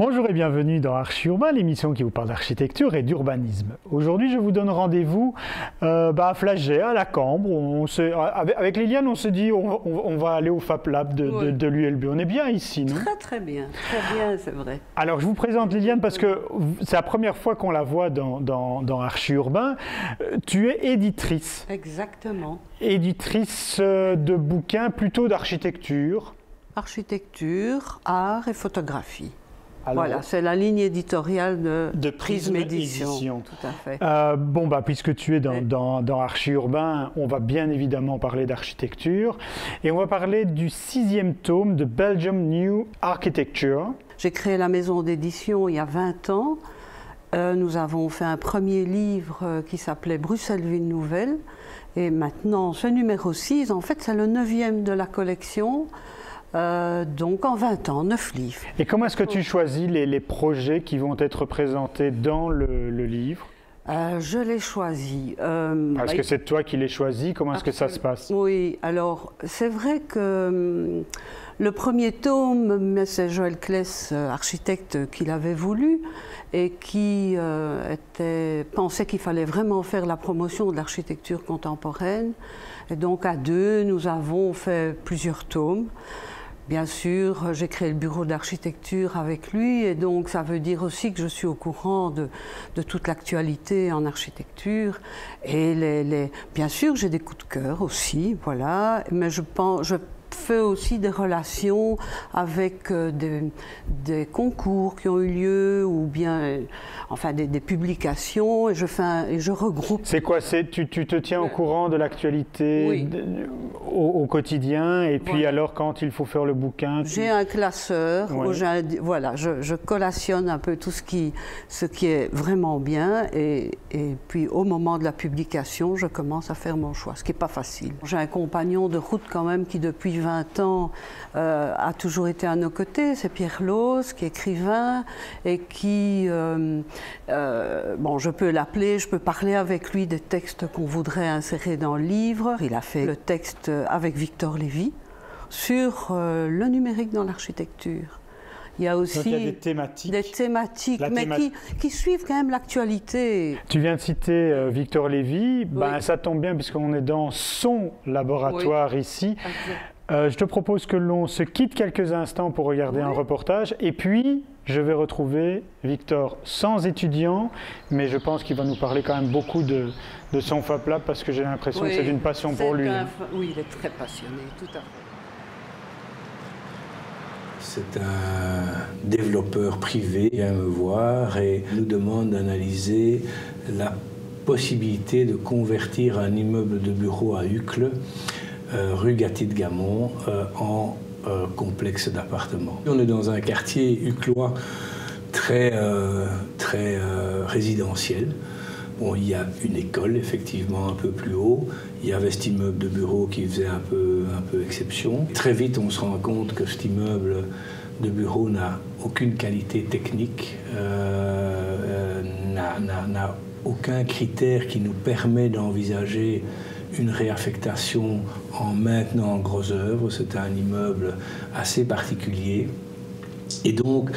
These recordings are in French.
Bonjour et bienvenue dans Archi-Urbain, l'émission qui vous parle d'architecture et d'urbanisme. Aujourd'hui, je vous donne rendez-vous à Flagey, à la Cambre. Avec Liliane, on se dit on va aller au Fab Lab de l'ULB. On est bien ici, non? Très bien, c'est vrai. Alors, je vous présente Liliane parce que c'est la première fois qu'on la voit dans Archi-Urbain. Tu es éditrice. Exactement. Éditrice de bouquins plutôt d'architecture. Architecture, art et photographie. Alors, voilà, c'est la ligne éditoriale de Prisme Édition. Tout à fait. Puisque tu es dans Archi-Urbain, on va bien évidemment parler d'architecture. Et on va parler du 6e tome de Belgium New Architecture. J'ai créé la maison d'édition il y a 20 ans. Nous avons fait un premier livre qui s'appelait Bruxelles Ville Nouvelle. Et maintenant, ce numéro 6, en fait, c'est le 9e de la collection. Donc en 20 ans, 9 livres. Et comment est-ce que tu choisis les projets qui vont être présentés dans le livre? Je les choisis. Est-ce que c'est toi qui les choisis? Comment est-ce que ça se passe? Oui, alors c'est vrai que le premier tome, c'est Joël Kless, architecte, qui l'avait voulu et qui pensait qu'il fallait vraiment faire la promotion de l'architecture contemporaine. Et donc à deux, nous avons fait plusieurs tomes. Bien sûr, j'ai créé le bureau d'architecture avec lui et donc ça veut dire aussi que je suis au courant de toute l'actualité en architecture. Et bien sûr, j'ai des coups de cœur aussi, voilà. Mais je fais aussi des relations avec des concours qui ont eu lieu ou bien enfin des publications et je regroupe. C'est quoi? Tu te tiens au courant de l'actualité? Oui. Au quotidien et puis alors quand il faut faire le bouquin? J'ai un classeur où voilà, je collationne un peu tout ce qui est vraiment bien et puis au moment de la publication, je commence à faire mon choix, ce qui n'est pas facile. J'ai un compagnon de route quand même qui depuis 20 ans a toujours été à nos côtés, c'est Pierre Loos, qui est écrivain et qui, je peux l'appeler, je peux parler avec lui des textes qu'on voudrait insérer dans le livre. Il a fait le texte avec Victor Lévy sur le numérique dans l'architecture. Il y a aussi il y a des thématiques mais qui suivent quand même l'actualité. Tu viens de citer Victor Lévy, ça tombe bien puisqu'on est dans son laboratoire ici. Je te propose que l'on se quitte quelques instants pour regarder un reportage et puis je vais retrouver Victor sans étudiant, mais je pense qu'il va nous parler quand même beaucoup de son Fab Lab parce que j'ai l'impression que c'est une passion pour lui. Oui, il est très passionné, tout à fait. C'est un développeur privé qui vient me voir et nous demande d'analyser la possibilité de convertir un immeuble de bureau à Uccle, rue Gatti-de-Gamont, en complexe d'appartements. On est dans un quartier uclois très résidentiel. Bon, il y a une école, effectivement, un peu plus haut. Il y avait cet immeuble de bureau qui faisait un peu exception. Très vite, on se rend compte que cet immeuble de bureau n'a aucune qualité technique, n'a aucun critère qui nous permet d'envisager une réaffectation en maintenant gros œuvre. C'était un immeuble assez particulier. Et donc,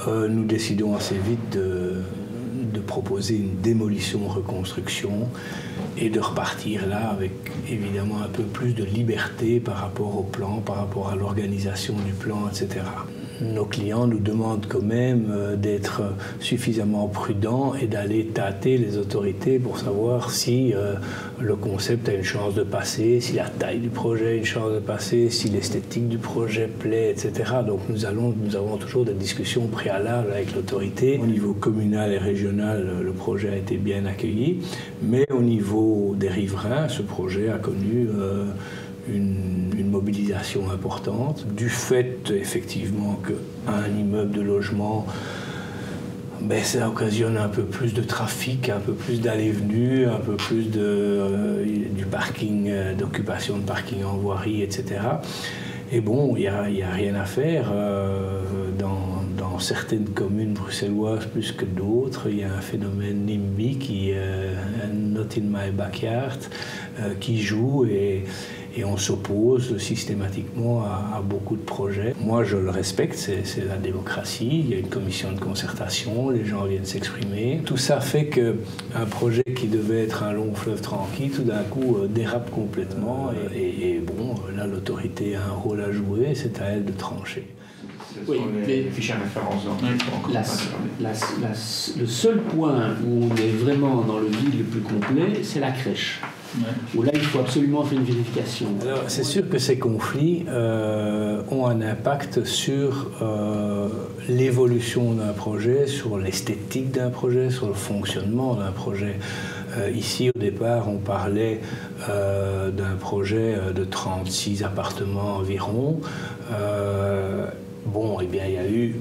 nous décidons assez vite de proposer une démolition-reconstruction et de repartir là avec évidemment un peu plus de liberté par rapport au plan, par rapport à l'organisation du plan, etc. Nos clients nous demandent quand même d'être suffisamment prudents et d'aller tâter les autorités pour savoir si le concept a une chance de passer, si la taille du projet a une chance de passer, si l'esthétique du projet plaît, etc. Donc nous avons toujours des discussions préalables avec l'autorité. Au niveau communal et régional, le projet a été bien accueilli, mais au niveau des riverains, ce projet a connu une mobilisation importante, du fait effectivement qu'un immeuble de logement, ça occasionne un peu plus de trafic, un peu plus d'allées-venues, un peu plus du parking, d'occupation de parking en voirie, etc. Et bon, il n'y a rien à faire. Dans certaines communes bruxelloises plus que d'autres, il y a un phénomène NIMBY qui est Not in my backyard, qui joue et et on s'oppose systématiquement à beaucoup de projets. Moi, je le respecte, c'est la démocratie, il y a une commission de concertation, les gens viennent s'exprimer. Tout ça fait qu'un projet qui devait être un long fleuve tranquille, tout d'un coup dérape complètement et bon, là l'autorité a un rôle à jouer, c'est à elle de trancher. Oui, les fichiers références. Le seul point où on est vraiment dans le vide le plus complet, c'est la crèche. Ouais. Où là, il faut absolument faire une vérification. Alors, c'est sûr que ces conflits ont un impact sur l'évolution d'un projet, sur l'esthétique d'un projet, sur le fonctionnement d'un projet. Ici, au départ, on parlait d'un projet de 36 appartements environ. Bon, eh bien, il y a eu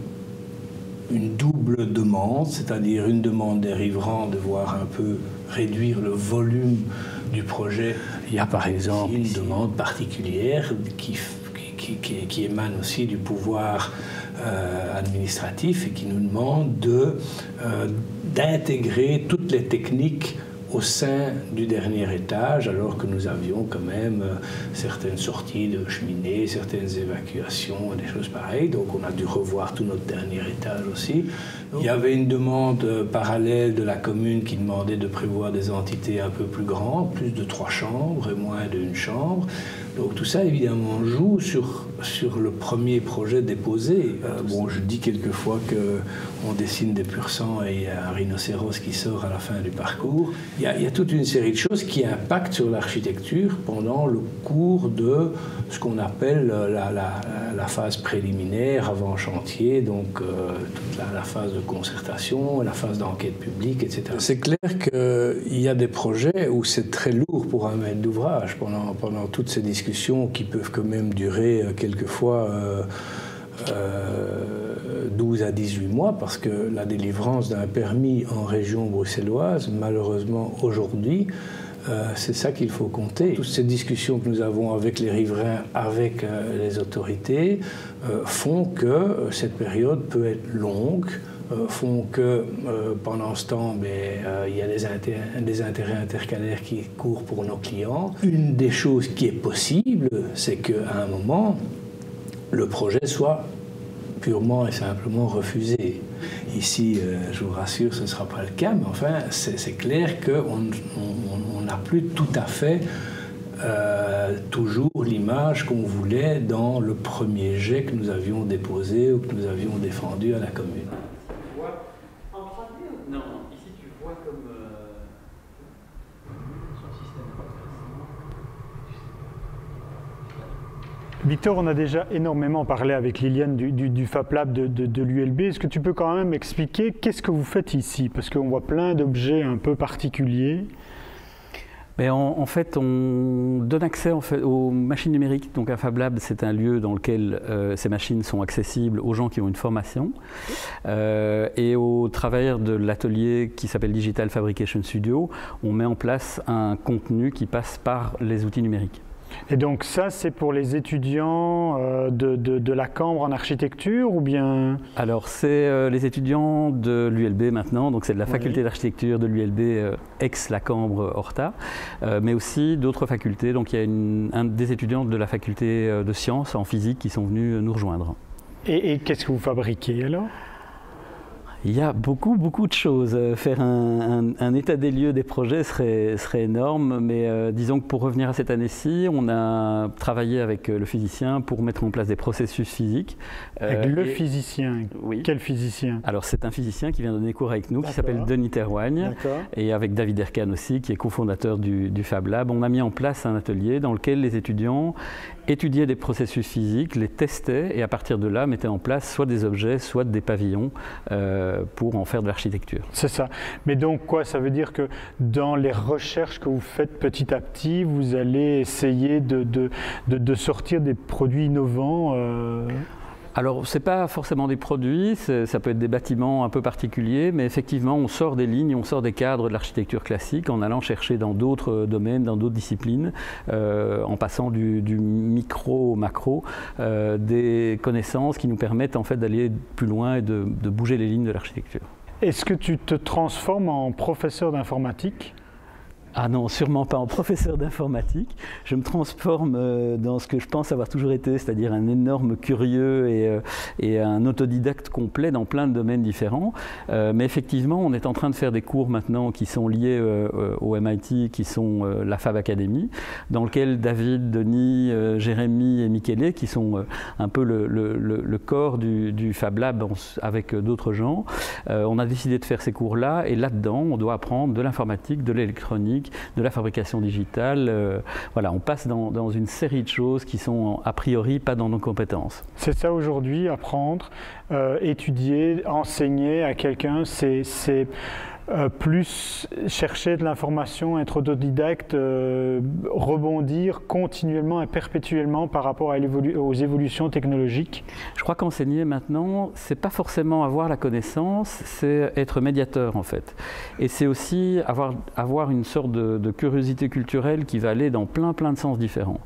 une double demande, c'est-à-dire une demande des riverains de voir un peu réduire le volume du projet. Il y a par exemple une demande particulière qui émane aussi du pouvoir administratif et qui nous demande d'intégrer toutes les techniques au sein du dernier étage, alors que nous avions quand même certaines sorties de cheminées, certaines évacuations, des choses pareilles. Donc on a dû revoir tout notre dernier étage aussi. Il y avait une demande parallèle de la commune qui demandait de prévoir des entités un peu plus grandes, plus de 3 chambres et moins d'1 chambre. Donc tout ça évidemment joue sur le premier projet déposé. Bon, je dis quelquefois qu'on dessine des pur sang et il y a un rhinocéros qui sort à la fin du parcours. Il y a toute une série de choses qui impactent sur l'architecture pendant le cours de ce qu'on appelle la phase préliminaire avant chantier, donc toute la phase de concertation, la phase d'enquête publique, etc. C'est clair qu'il y a des projets où c'est très lourd pour un maître d'ouvrage pendant toutes ces discussions qui peuvent quand même durer quelquefois 12 à 18 mois, parce que la délivrance d'un permis en région bruxelloise, malheureusement aujourd'hui, c'est ça qu'il faut compter. Toutes ces discussions que nous avons avec les riverains, avec les autorités, font que cette période peut être longue, font que pendant ce temps, il y a des intérêts intercalaires qui courent pour nos clients. Une des choses qui est possible, c'est qu'à un moment, le projet soit purement et simplement refusé. Ici, je vous rassure, ce ne sera pas le cas, mais enfin, c'est clair qu'on n'a plus tout à fait toujours l'image qu'on voulait dans le premier jet que nous avions déposé ou que nous avions défendu à la commune. Non, ici tu vois comme son système. Victor, on a déjà énormément parlé avec Liliane du FabLab de l'ULB. Est-ce que tu peux quand même expliquer qu'est-ce que vous faites ici? Parce qu'on voit plein d'objets un peu particuliers. En fait, on donne accès aux machines numériques. Donc un FabLab, c'est un lieu dans lequel ces machines sont accessibles aux gens qui ont une formation. Et au travers de l'atelier qui s'appelle Digital Fabrication Studio, on met en place un contenu qui passe par les outils numériques. Et donc ça, c'est pour les étudiants de la Cambre en architecture ou bien? Alors c'est les étudiants de l'ULB maintenant, donc c'est de la faculté d'architecture de l'ULB ex la Cambre Horta, mais aussi d'autres facultés. Donc il y a des étudiants de la faculté de sciences en physique qui sont venus nous rejoindre. Et qu'est-ce que vous fabriquez alors? Il y a beaucoup de choses. Faire un état des lieux des projets serait énorme, mais disons que pour revenir à cette année-ci, on a travaillé avec le physicien pour mettre en place des processus physiques. Avec le physicien? Oui. Quel physicien? Alors c'est un physicien qui vient donner cours avec nous, qui s'appelle Denis Terwagne, et avec David Erkan aussi, qui est cofondateur du FabLab. On a mis en place un atelier dans lequel les étudiants étudiaient des processus physiques, les testaient, et à partir de là, mettaient en place soit des objets, soit des pavillons, pour en faire de l'architecture. C'est ça. Mais donc quoi, ça veut dire que dans les recherches que vous faites petit à petit, vous allez essayer de sortir des produits innovants Alors, ce n'est pas forcément des produits, ça peut être des bâtiments un peu particuliers, mais effectivement, on sort des lignes, on sort des cadres de l'architecture classique en allant chercher dans d'autres domaines, dans d'autres disciplines, en passant du micro au macro, des connaissances qui nous permettent en fait d'aller plus loin et de bouger les lignes de l'architecture. Est-ce que tu te transformes en professeur d'informatique? Ah non, sûrement pas en professeur d'informatique. Je me transforme dans ce que je pense avoir toujours été, c'est-à-dire un énorme curieux et un autodidacte complet dans plein de domaines différents. Mais effectivement, on est en train de faire des cours maintenant qui sont liés au MIT, qui sont la Fab Academy, dans lequel David, Denis, Jérémy et Michele, qui sont un peu le corps du Fab Lab avec d'autres gens, on a décidé de faire ces cours-là, et là-dedans, on doit apprendre de l'informatique, de l'électronique, de la fabrication digitale. Voilà, on passe dans une série de choses qui sont a priori pas dans nos compétences. C'est ça aujourd'hui, apprendre, étudier, enseigner à quelqu'un, c'est plus chercher de l'information, être autodidacte, rebondir continuellement et perpétuellement par rapport aux évolutions technologiques. Je crois qu'enseigner maintenant, c'est pas forcément avoir la connaissance, c'est être médiateur en fait. Et c'est aussi avoir une sorte de curiosité culturelle qui va aller dans plein de sens différents.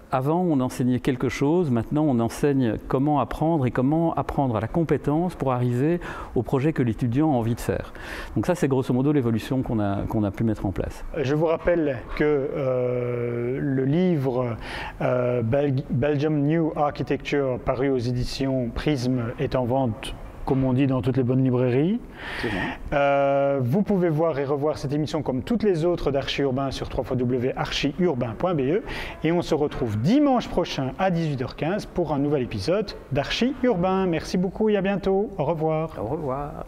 Avant, on enseignait quelque chose, maintenant on enseigne comment apprendre et comment apprendre à la compétence pour arriver au projet que l'étudiant a envie de faire. Donc ça, c'est grosso modo l'évolution qu'on a pu mettre en place. Je vous rappelle que le livre Belgium New Architecture, paru aux éditions Prism, est en vente, comme on dit, dans toutes les bonnes librairies. Vous pouvez voir et revoir cette émission comme toutes les autres d'Archi Urbain sur www.archiurbain.be, et on se retrouve dimanche prochain à 18h15 pour un nouvel épisode d'Archi Urbain. Merci beaucoup et à bientôt. Au revoir. Au revoir.